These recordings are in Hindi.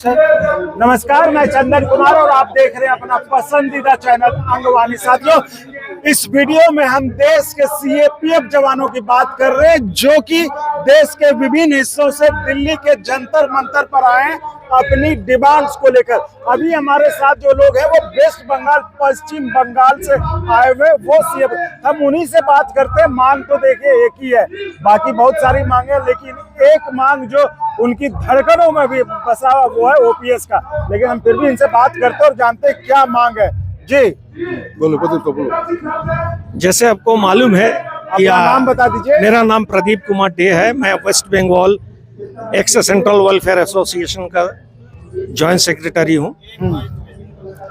नमस्कार, मैं चंदन कुमार और आप देख रहे हैं अपना पसंदीदा चैनल अंगवानी। साथियों, इस वीडियो में हम देश के सीएपीएफ जवानों की बात कर रहे हैं जो कि देश के विभिन्न हिस्सों से दिल्ली के जंतर मंतर पर आए हैं अपनी डिमांड्स को लेकर। अभी हमारे साथ जो लोग हैं वो वेस्ट बंगाल, पश्चिम बंगाल से आए हुए वो सीएफ, हम उन्हीं से बात करते हैं। मांग तो देखिए एक ही है, बाकी बहुत सारी मांगे, लेकिन एक मांग जो उनकी धड़कनों में भी बसा हुआ वो है ओपीएस का। लेकिन हम फिर भी इनसे बात करते हैं और जानते हैं क्या मांग है। जी बोलो। जैसे आपको मालूम है कि नाम बता दीजिए। मेरा नाम प्रदीप कुमार डे है। मैं West Bengal ex central welfare association का जॉइंट सेक्रेटरी हूँ।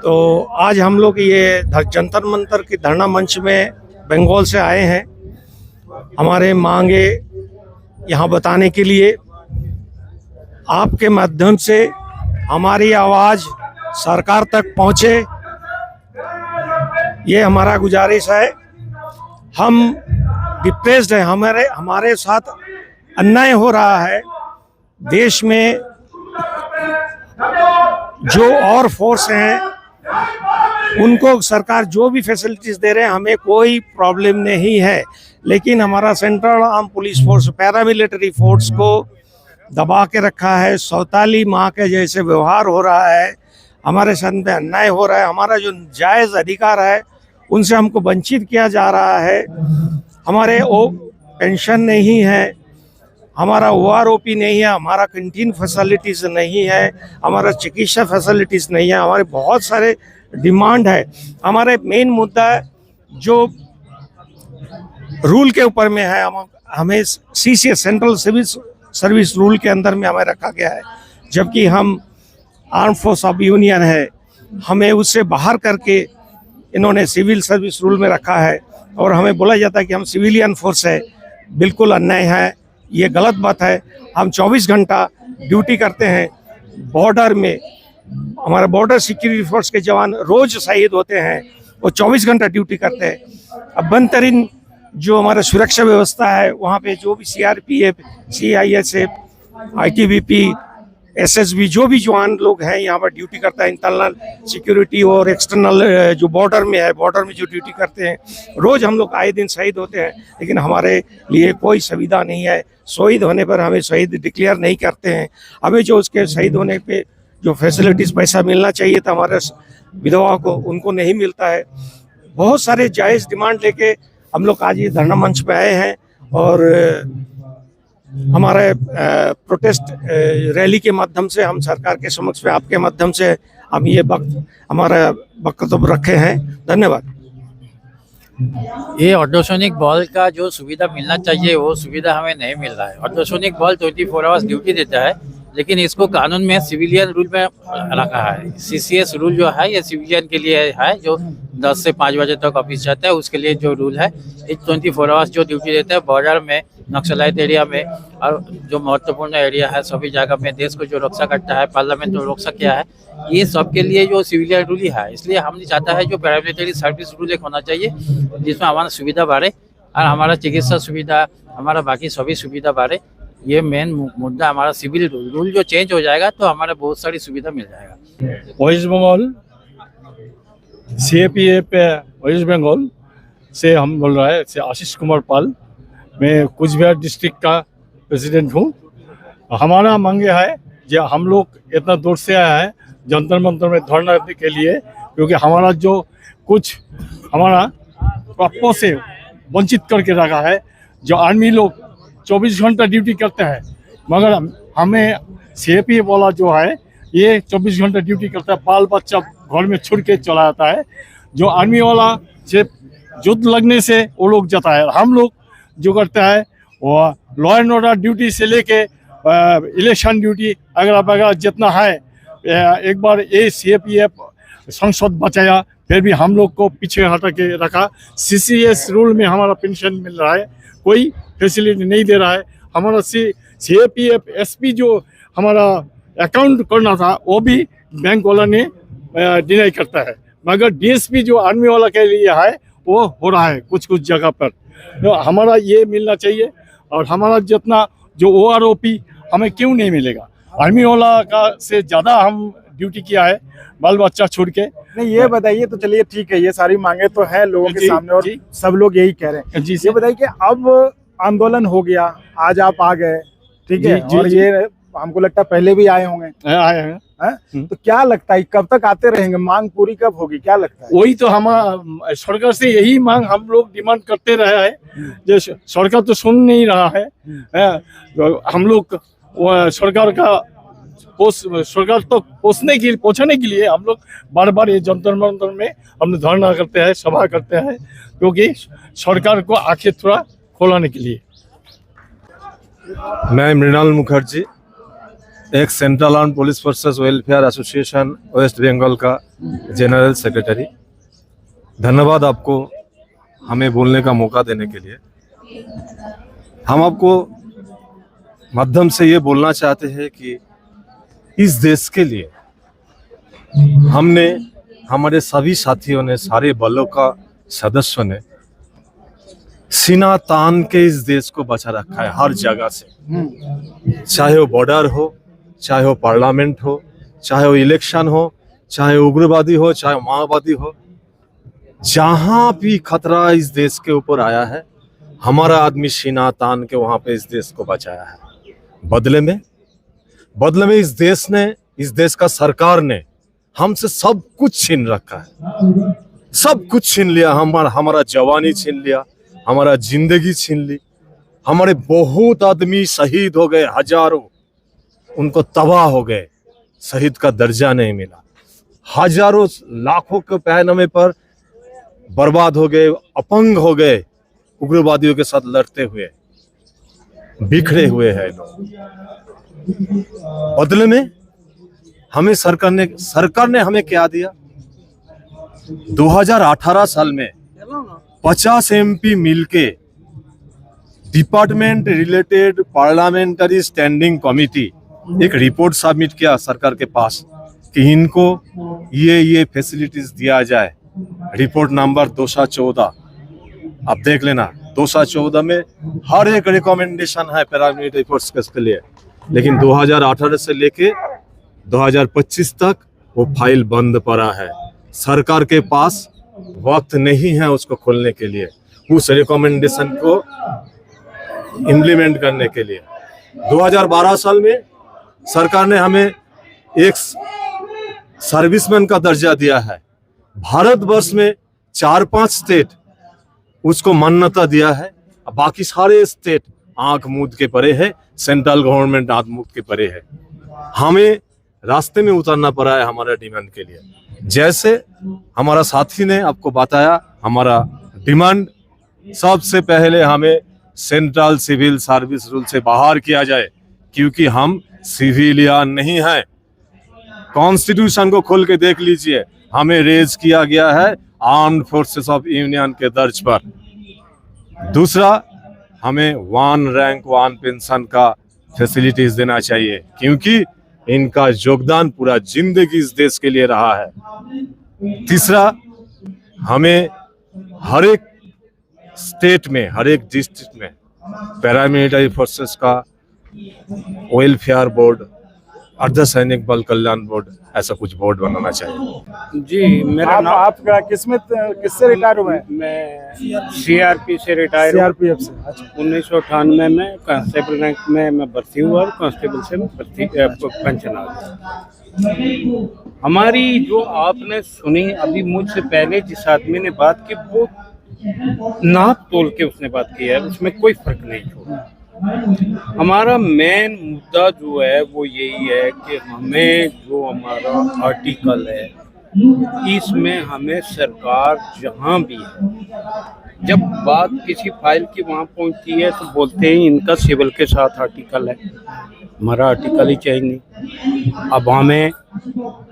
तो आज हम लोग ये जंतर मंतर की धरना मंच में बंगाल से आए हैं हमारे मांगे यहाँ बताने के लिए। आपके माध्यम से हमारी आवाज़ सरकार तक पहुँचे, ये हमारा गुजारिश है। हम डिप्रेस्ड हैं, हमारे साथ अन्याय हो रहा है। देश में जो और फोर्स हैं उनको सरकार जो भी फैसिलिटीज दे रहे हैं हमें कोई प्रॉब्लम नहीं है, लेकिन हमारा central arm police force, paramilitary force को दबा के रखा है। 47 माह के जैसे व्यवहार हो रहा है, हमारे साथ में अन्याय हो रहा है। हमारा जो जायज़ अधिकार है उनसे हमको वंचित किया जा रहा है। हमारे पेंशन नहीं है, हमारा ओआरओपी नहीं है, हमारा कैंटीन फैसिलिटीज़ नहीं है, हमारा चिकित्सा फैसिलिटीज़ नहीं है। हमारे बहुत सारे डिमांड है। हमारे मेन मुद्दा जो रूल के ऊपर में है, हमें CCS central civil service rule के अंदर में हमें रखा गया है, जबकि हम आर्म फोर्स ऑफ यूनियन है, हमें उससे बाहर करके इन्होंने सिविल सर्विस रूल में रखा है और हमें बोला जाता है कि हम सिविलियन फोर्स है। बिल्कुल अन्याय है, ये गलत बात है। हम 24 घंटा ड्यूटी करते हैं बॉर्डर में। हमारा बॉर्डर सिक्योरिटी फोर्स के जवान रोज शहीद होते हैं, वो 24 घंटा ड्यूटी करते हैं। अब बदतरीन जो हमारा सुरक्षा व्यवस्था है वहाँ पे जो भी सीआरपीएफ, सीआईएसएफ, आईटीबीपी, एसएसबी जो भी जवान लोग हैं यहाँ पर ड्यूटी करता है, इंटरनल सिक्योरिटी और एक्सटर्नल जो बॉर्डर में है, बॉर्डर में जो ड्यूटी करते हैं, रोज़ हम लोग आए दिन शहीद होते हैं, लेकिन हमारे लिए कोई सुविधा नहीं है। शहीद होने पर हमें शहीद डिक्लेयर नहीं करते हैं। हमें जो उसके शहीद होने पे जो फैसिलिटीज़ पैसा मिलना चाहिए था हमारे विधवाओं को, उनको नहीं मिलता है। बहुत सारे जायज़ डिमांड लेके हम लोग आज ये धरना मंच पे आए हैं और हमारे प्रोटेस्ट रैली के माध्यम से हम सरकार के समक्ष में आपके माध्यम से हम ये हमारा वक्तव्य रखे हैं। धन्यवाद। ये ऑटोसोनिक बॉल का जो सुविधा मिलना चाहिए वो सुविधा हमें नहीं मिल रहा है। ऑटोसोनिक बॉल 24 आवर्स ड्यूटी देता है, लेकिन इसको कानून में सिविलियन रूल में रखा है। सीसीएस रूल जो है ये सिविलियन के लिए है, जो 10 से 5 बजे तक ऑफिस जाता है, उसके लिए जो रूल है। ये 24 आवर्स जो ड्यूटी देता है बॉर्डर में, नक्सलाइट एरिया में और जो महत्वपूर्ण एरिया है सभी जगह में देश को जो रक्षा करता है, पार्लियामेंट जो रक्षा किया है, ये सबके लिए जो सिविलियन रूल ही है। इसलिए हम नहीं चाहता है जो पैरामिलिट्री सर्विस रूल एक होना चाहिए जिसमें हमारा सुविधा बढ़े और हमारा चिकित्सा सुविधा, हमारा बाकी सभी सुविधा बढ़े। ये मेन मुद्दा हमारा सिविल रूल जो चेंज हो जाएगा तो हमारा बहुत सारी सुविधा मिल जाएगा। West Bengal CAPF West Bengal से हम बोल रहा है, आशीष कुमार पाल। मैं कुचबिहार डिस्ट्रिक्ट का प्रेसिडेंट हूँ। हमारा मांगे है जो हम लोग इतना दूर से आया है जंतर मंतर में धरना देने के लिए, क्योंकि हमारा जो कुछ हमारा प्राप्यों से वंचित करके रखा है। जो आर्मी लोग 24 घंटा ड्यूटी करते हैं, मगर हमें सीएपीएफ वाला जो है ये 24 घंटा ड्यूटी करता है, बाल बच्चा घर में छोड़ के चला जाता है। जो आर्मी वाला से युद्ध लगने से वो लोग जाता है, हम लोग जो करता है वो लॉ एंड ऑर्डर ड्यूटी से लेके इलेक्शन ड्यूटी अगला जितना है। एक बार ये सीएपीएफ संसद बचाया, फिर भी हम लोग को पीछे हटा के रखा। सीसीएस रूल में हमारा पेंशन मिल रहा है, कोई फैसिलिटी नहीं दे रहा है। हमारा सीएपीएफ एसपी जो हमारा अकाउंट करना था वो भी बैंक वाला ने डिनाई करता है, मगर डीएसपी जो आर्मी वाला के लिए है वो हो रहा है कुछ कुछ जगह पर। तो हमारा ये मिलना चाहिए। और हमारा जितना जो ओआरओपी हमें क्यों नहीं मिलेगा? आर्मी वाला का से ज़्यादा हम ड्यूटी किया है, बाल बच्चा छोड़ के। नहीं ये बताइए, तो चलिए ठीक है, ये सारी मांगे तो है लोगों के जी, सामने और जी। सब लोग यही कह रहे हैं। जी ये बताइए कि अब आंदोलन हो गया, आज आप आ गए, ठीक है, जी, जी, और जी। ये हमको लगता है पहले भी आए होंगे, आए हैं। हैं? तो क्या लगता है कब तक आते रहेंगे, मांग पूरी कब होगी, क्या लगता है? वही तो हम सरकार से यही मांग हम लोग डिमांड करते रहे हैं, जो सरकार तो सुन नहीं रहा है। हम लोग सरकार का सरकार तक पहुंचने के लिए हम लोग बार बार ये जंतर मंतर में हम धरना करते हैं, सभा करते हैं, क्योंकि सरकार को आंखें थोड़ा खोलाने के लिए। मैं मृणाल मुखर्जी, एक central arm police forces welfare association West Bengal का जनरल सेक्रेटरी। धन्यवाद आपको हमें बोलने का मौका देने के लिए। हम आपको माध्यम से ये बोलना चाहते हैं कि इस देश के लिए हमने, हमारे सभी साथियों ने, सारे बलों का सदस्यों ने सीना तान के इस देश को बचा रखा है हर जगह से, चाहे वो बॉर्डर हो, चाहे वो पार्लियामेंट हो, चाहे वो इलेक्शन हो, चाहे उग्रवादी हो, चाहे माओवादी हो। जहां भी खतरा इस देश के ऊपर आया है, हमारा आदमी सीना तान के वहां पे इस देश को बचाया है। बदले में इस देश ने, इस देश का सरकार ने हमसे सब कुछ छीन रखा है, सब कुछ छीन लिया। हमारा जवानी छीन लिया, हमारा जिंदगी छीन ली, हमारे बहुत आदमी शहीद हो गए, हजारों उनको तबाह हो गए, शहीद का दर्जा नहीं मिला, हजारों लाखों के पैनामे पर बर्बाद हो गए, अपंग हो गए, उग्रवादियों के साथ लड़ते हुए बिखरे हुए हैं लोग। बदले में हमें सरकार ने हमें क्या दिया? 2018 साल में 50 MP मिलके department related parliamentary standing committee एक रिपोर्ट सबमिट किया सरकार के पास कि इनको ये फैसिलिटीज दिया जाए। रिपोर्ट नंबर 214, आप देख लेना। 214 में हर एक रिकमेंडेशन है पैरामिलिट्री फोर्स के लिए, लेकिन 2018 से लेके 2025 तक वो फाइल बंद पड़ा है। सरकार के पास वक्त नहीं है उसको खोलने के लिए, उस रिकमेंडेशन को इम्प्लीमेंट करने के लिए। 2012 साल में सरकार ने हमें एक सर्विसमैन का दर्जा दिया है। भारतवर्ष में 4-5 स्टेट उसको मान्यता दिया है, बाकी सारे स्टेट आंख मूंद के परे है, सेंट्रल गवर्नमेंट आंख मूंद के परे है। हमें रास्ते में उतरना पड़ा है हमारा डिमांड के लिए। जैसे हमारा साथी ने आपको बताया, हमारा डिमांड सबसे पहले हमें सेंट्रल सिविल सर्विस रूल से बाहर किया जाए, क्योंकि हम सिविलियन नहीं हैं। कॉन्स्टिट्यूशन को खोल के देख लीजिए, हमें रेज किया गया है आर्म्ड फोर्सेस ऑफ यूनियन के दर्ज पर। दूसरा, हमें 1 रैंक 1 पेंशन का फैसिलिटीज देना चाहिए, क्योंकि इनका योगदान पूरा जिंदगी इस देश के लिए रहा है। तीसरा, हमें हर एक स्टेट में, हर एक डिस्ट्रिक्ट में पैरामिलिट्री फोर्सेस का वेलफेयर बोर्ड, अर्धसैनिक बल कल्याण बोर्ड, ऐसा कुछ बोर्ड बनाना चाहिए। जी, मेरा नाम, आपका किससे रिटायर हुए हैं? मैं CRP से रिटायर हूँ। CRPF से। अच्छा, 1998 में कांस्टेबल रैंक में मैं भर्ती हुआ और कांस्टेबल से भर्ती पेंशन आ गया। हमारी जो आपने सुनी अभी मुझसे पहले जिस आदमी ने बात की, वो नाप तोल के उसने बात की है, उसमें कोई फर्क नहीं छोड़ा। हमारा मेन मुद्दा जो है वो यही है कि हमें जो हमारा आर्टिकल है, इसमें हमें सरकार जहाँ भी है, जब बात किसी फाइल की वहाँ पहुँचती है तो बोलते हैं इनका सिविल के साथ आर्टिकल है, हमारा आर्टिकल ही चाहिए नहीं। अब हमें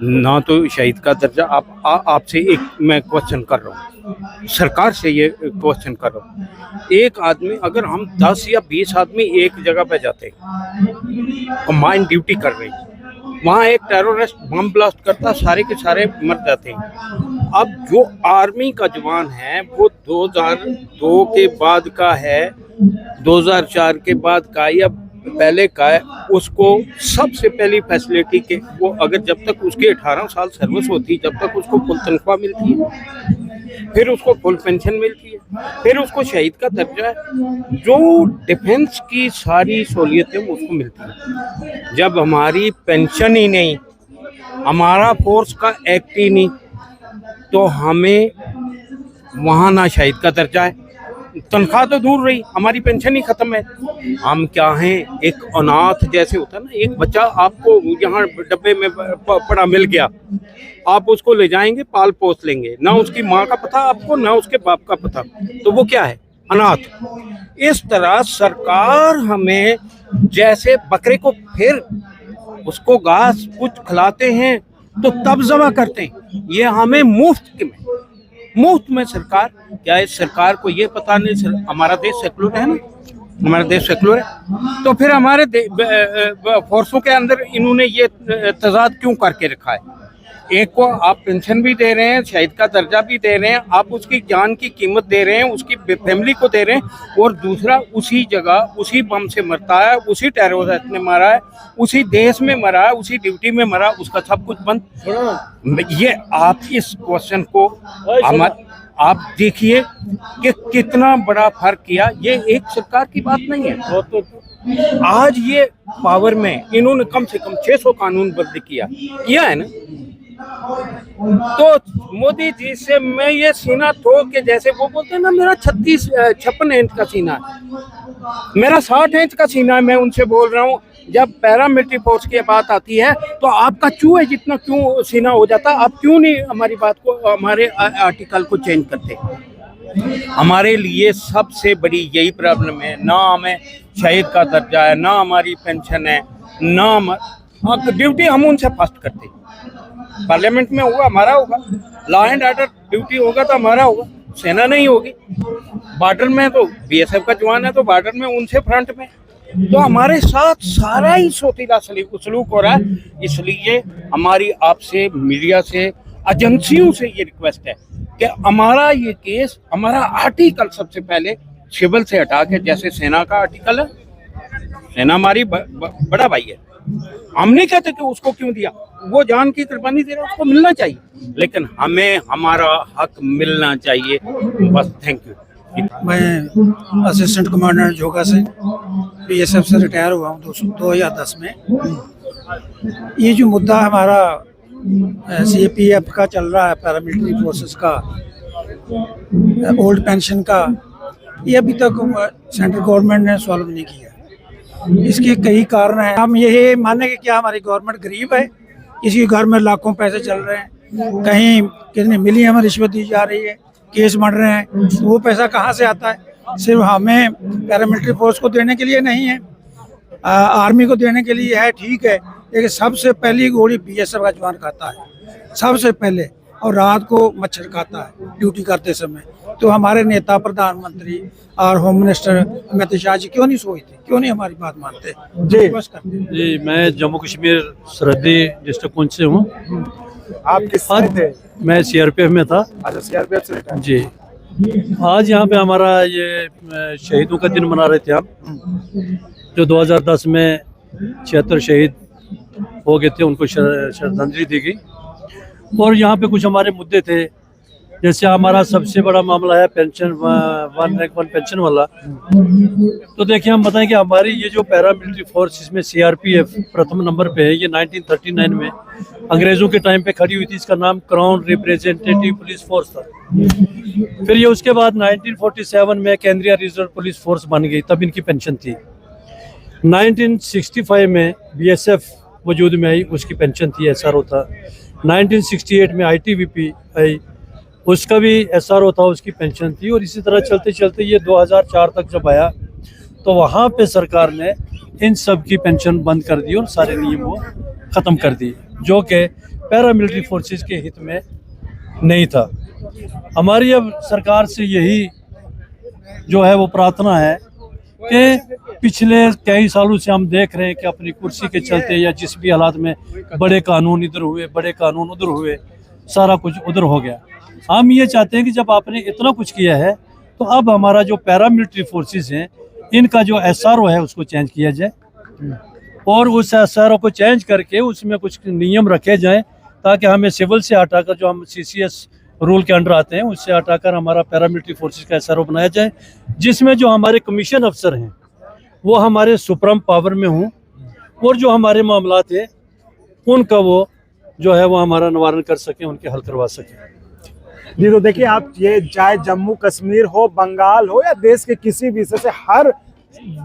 ना तो शहीद का दर्जा, आपसे एक मैं क्वेश्चन कर रहा हूँ, सरकार से ये क्वेश्चन कर रहा हूँ, एक आदमी, अगर हम 10 या 20 आदमी एक जगह पे जाते हैं, कंबाइंड ड्यूटी कर रही, वहाँ एक टेररिस्ट बम ब्लास्ट करता, सारे के सारे मर जाते हैं। अब जो आर्मी का जवान है वो 2002 के बाद का है, 2004 के बाद का, या पहले का है उसको सबसे पहली फैसिलिटी के वो अगर जब तक उसकी 18 साल सर्विस होती जब तक उसको फुल तनख्वाह मिलती है, फिर उसको फुल पेंशन मिलती है, फिर उसको शहीद का दर्जा है, जो डिफेंस की सारी सहूलियतें उसको मिलती हैं। जब हमारी पेंशन ही नहीं, हमारा फोर्स का एक्ट ही नहीं, तो हमें वहाँ ना शहीद का दर्जा है, तनख्वाह तो दूर रही, हमारी पेंशन ही खत्म है। हम क्या हैं, एक अनाथ जैसे होता है ना, एक बच्चा आपको यहाँ डब्बे में पड़ा मिल गया, आप उसको ले जाएंगे, पाल पोस लेंगे, ना उसकी माँ का पता आपको, ना उसके बाप का पता, तो वो क्या है, अनाथ। इस तरह सरकार हमें जैसे बकरे को फिर उसको घास कुछ खिलाते हैं तो तब जमा करते हैं, ये हमें मुफ्त में सरकार, क्या इस सरकार को ये पता नहीं हमारा देश सेकुलर है ना, हमारा देश सेकुलर है, तो फिर हमारे फोर्सों के अंदर इन्होंने ये तजाद क्यों करके रखा है। एक को आप पेंशन भी दे रहे हैं, शहीद का दर्जा भी दे रहे हैं, आप उसकी जान की कीमत दे रहे हैं, उसकी फैमिली को दे रहे हैं, और दूसरा उसी जगह उसी बम से मरता है, उसी टेररिस्ट ने मारा है, उसी देश में मरा है, उसी ड्यूटी में मरा, उसका सब कुछ बंद। ये आप इस क्वेश्चन को आप देखिए कि कितना बड़ा फर्क किया। ये एक सरकार की बात नहीं है, आज ये पावर में इन्होंने कम से कम 600 कानून बंद किया है ना, तो मोदी जी से मैं ये सीना ठोक के, जैसे वो बोलते हैं ना, मेरा 56 इंच का सीना है, मेरा 60 इंच का सीना है, मैं उनसे बोल रहा हूँ, जब पैरामिलिट्री फोर्स की बात आती है तो आपका चूहे जितना क्यों सीना हो जाता, आप क्यों नहीं हमारी बात को, हमारे आर्टिकल को चेंज करते। हमारे लिए सबसे बड़ी यही प्रॉब्लम है, ना हमें शहीद का दर्जा है, ना हमारी पेंशन है, ना ड्यूटी हम उनसे फर्स्ट करते। पार्लियामेंट में होगा हमारा होगा, लॉ एंड ऑर्डर ड्यूटी होगा तो हमारा होगा, सेना नहीं होगी। बॉर्डर में तो बीएसएफ का जवान है, तो बॉर्डर में उनसे फ्रंट में, तो हमारे साथ सारा ही सोतीला सलूक हो रहा है। इसलिए हमारी आपसे, मीडिया से, एजेंसियों से ये रिक्वेस्ट है कि हमारा ये केस, हमारा आर्टिकल सबसे पहले सिविल से हटा के, जैसे सेना का आर्टिकल है, सेना हमारी बड़ा भाई है, हम नहीं कहते कि उसको क्यों दिया, वो जान की कुर्बानी दे रहा है, उसको मिलना चाहिए, लेकिन हमें हमारा हक मिलना चाहिए, बस। Thank you. मैं असिस्टेंट कमांडेंट जोगा से बीएसएफ से रिटायर हुआ हूँ 2010 में। ये जो मुद्दा हमारा सीएपीएफ का चल रहा है, पैरामिलिट्री फोर्सेस का, ओल्ड पेंशन का, ये अभी तक सेंट्रल गवर्नमेंट ने सॉल्व नहीं किया। इसके कई कारण हैं। हम ये माने कि क्या हमारी गवर्नमेंट गरीब है, किसी के घर में लाखों पैसे चल रहे हैं, कहीं कितने मिलियन में रिश्वत दी जा रही है, केस बढ़ रहे हैं, तो वो पैसा कहाँ से आता है? सिर्फ हमें पैरामिलिट्री फोर्स को देने के लिए नहीं है, आर्मी को देने के लिए है, ठीक है, लेकिन सबसे पहली गोली बीएसएफ का जवान खाता है सबसे पहले, और रात को मच्छर खाता है ड्यूटी करते समय। तो हमारे नेता, प्रधानमंत्री और होम मिनिस्टर अमित शाह जी क्यों नहीं सोचते, क्यों नहीं हमारी बात मानते? जी बस करते। जी, मैं जम्मू कश्मीर सरहदी डिस्ट्रिक्ट पुंछ से हूँ। आप किस साल थे? मैं सीआरपीएफ में था। अच्छा, सीआरपीएफ से रिटायर। जी, आज यहाँ पे हमारा ये शहीदों का दिन मना रहे थे हम, जो 2010 में 76 शहीद हो गए थे, उनको श्रद्धांजलि दी गई। और यहाँ पे कुछ हमारे मुद्दे थे, जैसे हमारा सबसे बड़ा मामला है पेंशन, 1 रैंक 1 पेंशन वाला। तो देखिए, हम बताएं कि हमारी ये जो पैरामिलिट्री फोर्स, इसमें सीआरपीएफ प्रथम नंबर पे है। ये 1939 में अंग्रेज़ों के टाइम पे खड़ी हुई थी। इसका नाम क्राउन रिप्रेजेंटेटिव पुलिस फोर्स था। फिर ये उसके बाद 1947 में केंद्रीय रिजर्व पुलिस फोर्स बन गई, तब इनकी पेंशन थी। 1965 में बीएसएफ वजूद में आई, उसकी पेंशन थी, एसआरओ था। 1968 में आईटीबीपी आई, उसका भी एसआरओ था, उसकी पेंशन थी। और इसी तरह चलते चलते ये 2004 तक जब आया, तो वहाँ पे सरकार ने इन सब की पेंशन बंद कर दी और सारे नियम वो ख़त्म कर दिए, जो कि पैरामिलिट्री फोर्सेस के हित में नहीं था। हमारी अब सरकार से यही जो है वो प्रार्थना है कि पिछले कई सालों से हम देख रहे हैं कि अपनी कुर्सी के चलते या जिस भी हालात में बड़े कानून इधर हुए, बड़े कानून उधर हुए, सारा कुछ उधर हो गया। हम ये चाहते हैं कि जब आपने इतना कुछ किया है, तो अब हमारा जो पैरामिलिट्री फोर्सेस हैं, इनका जो एसआरओ है उसको चेंज किया जाए। और उस एसआरओ को चेंज करके उसमें कुछ नियम रखे जाएं ताकि हमें सिविल से हटाकर, जो हम सीसीएस रूल के अंडर आते हैं, उससे हटाकर हमारा पैरामिलिट्री फोर्सेस का एसआरओ बनाया जाए, जिसमें जो हमारे कमीशन अफसर हैं वो हमारे सुप्रीम पावर में हों और जो हमारे मामलात हैं उनका वो जो है वो हमारा निवारण कर सकें, उनके हल करवा सकें। जी तो देखिए, आप ये चाहे जम्मू कश्मीर हो, बंगाल हो या देश के किसी भी हिस्से से, हर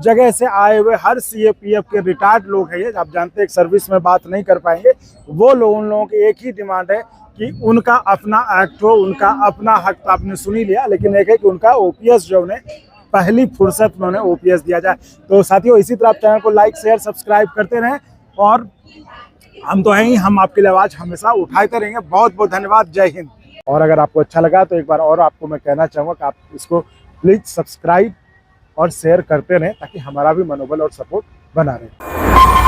जगह से आए हुए हर सीएपीएफ के रिटायर्ड लोग हैं, आप जानते हैं एक सर्विस में बात नहीं कर पाएंगे, वो लोग, उन लोगों की एक ही डिमांड है कि उनका अपना एक्ट हो, उनका अपना हक। तो आपने सुन ही लिया, लेकिन एक है कि उनका ओपीएस जो उन्हें पहली फुर्सत में उन्हें ओपीएस दिया जाए। तो साथियों, इसी तरह आप चैनल को लाइक शेयर सब्सक्राइब करते रहें, और हम तो हैं ही, हम आपकी आवाज़ हमेशा उठाते रहेंगे। बहुत बहुत धन्यवाद, जय हिंद। और अगर आपको अच्छा लगा तो एक बार और आपको मैं कहना चाहूँगा कि आप इसको प्लीज़ सब्सक्राइब और शेयर करते रहें ताकि हमारा भी मनोबल और सपोर्ट बना रहे।